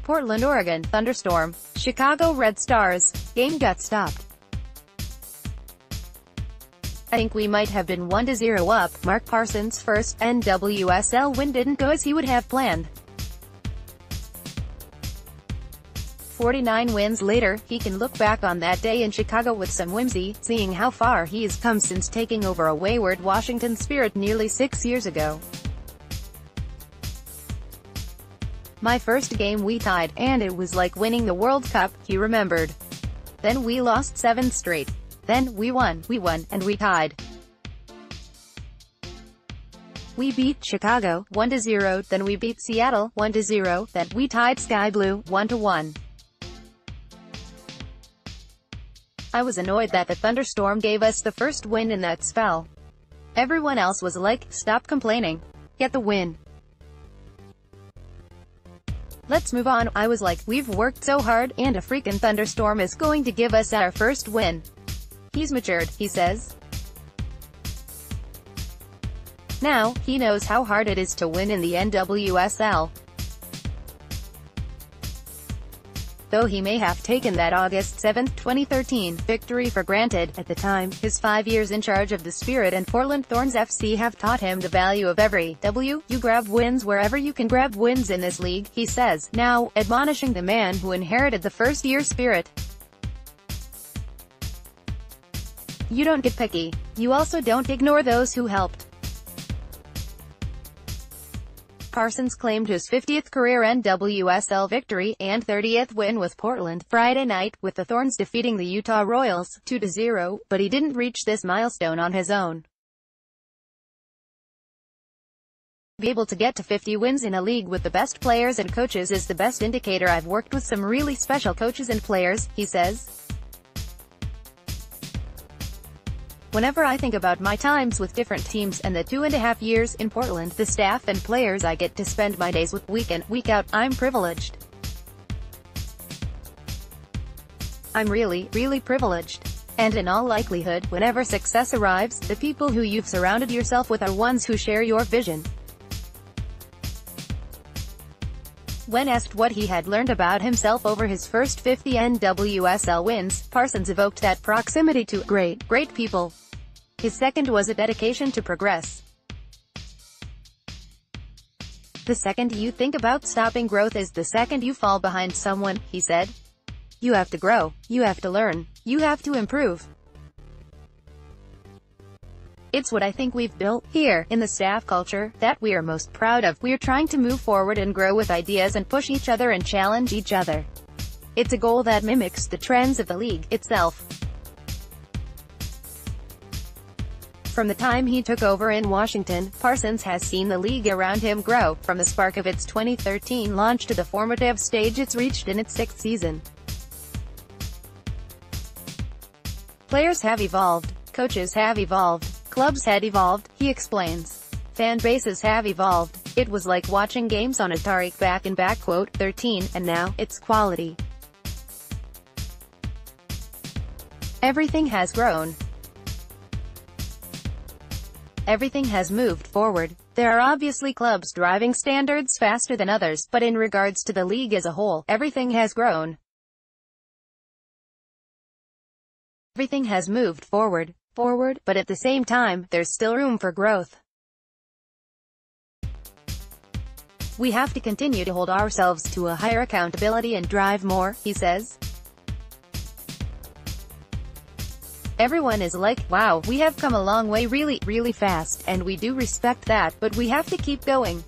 Portland, Oregon, Thunderstorm, Chicago Red Stars. Game got stopped. I think we might have been 1-0 up. Mark Parsons' first NWSL win didn't go as he would have planned. 49 wins later, he can look back on that day in Chicago with some whimsy, seeing how far he's come since taking over a wayward Washington Spirit nearly 6 years ago. My first game we tied, and it was like winning the World Cup, he remembered. Then we lost 7 straight. Then we won, and we tied. We beat Chicago, 1-0, then we beat Seattle, 1-0, then we tied Sky Blue, 1-1. I was annoyed that the Thunderstorm gave us the first win in that spell. Everyone else was like, stop complaining. Get the win. Let's move on. I was like, we've worked so hard, and a freaking Thunderstorm is going to give us our first win. He's matured, he says. Now, he knows how hard it is to win in the NWSL. Though he may have taken that August 7, 2013, victory for granted, at the time, his 5 years in charge of the Spirit and Portland Thorns FC have taught him the value of every W. You grab wins wherever you can grab wins in this league, he says, now, admonishing the man who inherited the first-year Spirit. You don't get picky. You also don't ignore those who helped. Parsons claimed his 50th career NWSL victory, and 30th win with Portland, Friday night, with the Thorns defeating the Utah Royals, 2-0, but he didn't reach this milestone on his own. Be able to get to 50 wins in a league with the best players and coaches is the best indicator. I've worked with some really special coaches and players, he says. Whenever I think about my times with different teams and the 2.5 years in Portland, the staff and players I get to spend my days with week in, week out, I'm privileged. I'm really, really privileged. And in all likelihood, whenever success arrives, the people who you've surrounded yourself with are ones who share your vision. When asked what he had learned about himself over his first 50 NWSL wins, Parsons evoked that proximity to great people. His second was a dedication to progress. The second you think about stopping growth is the second you fall behind someone, he said. You have to grow. You have to learn. You have to improve. It's what I think we've built here, in the staff culture, that we are most proud of. We're trying to move forward and grow with ideas and push each other and challenge each other. It's a goal that mimics the trends of the league itself. From the time he took over in Washington, Parsons has seen the league around him grow, from the spark of its 2013 launch to the formative stage it's reached in its 6th season. Players have evolved, coaches have evolved, clubs had evolved, he explains. Fan bases have evolved. It was like watching games on Atari back in quote, 13, and now, it's quality. Everything has grown. Everything has moved forward. There are obviously clubs driving standards faster than others, but in regards to the league as a whole, everything has grown. Everything has moved forward, but at the same time, there's still room for growth. We have to continue to hold ourselves to a higher accountability and drive more, he says. Everyone is like, wow, we have come a long way really, really fast, and we do respect that, but we have to keep going.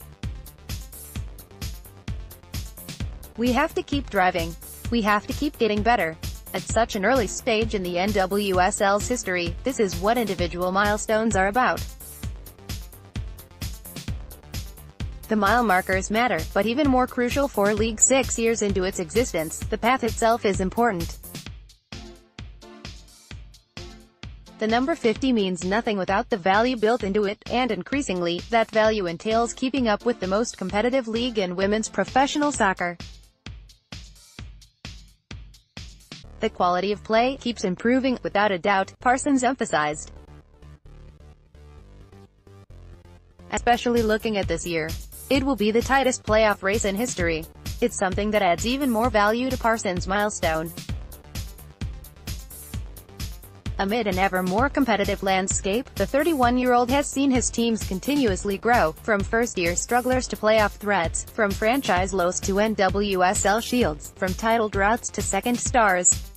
We have to keep driving. We have to keep getting better. At such an early stage in the NWSL's history, this is what individual milestones are about. The mile markers matter, but even more crucial for a league 6 years into its existence, the path itself is important. The number 50 means nothing without the value built into it, and increasingly, that value entails keeping up with the most competitive league in women's professional soccer. The quality of play keeps improving, without a doubt, Parsons emphasized. Especially looking at this year. It will be the tightest playoff race in history. It's something that adds even more value to Parsons' milestone. Amid an ever more competitive landscape, the 31-year-old has seen his teams continuously grow, from first-year strugglers to playoff threats, from franchise lows to NWSL shields, from title droughts to second stars.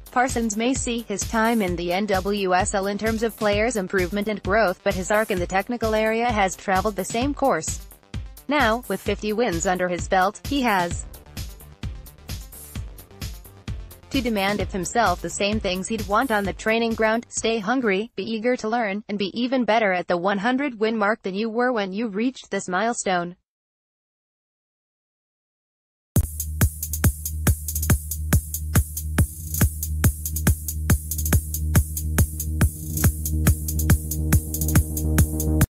Parsons may see his time in the NWSL in terms of players' improvement and growth, but his arc in the technical area has traveled the same course. Now, with 50 wins under his belt, he has to demand of himself the same things he'd want on the training ground: stay hungry, be eager to learn, and be even better at the 100-win mark than you were when you reached this milestone.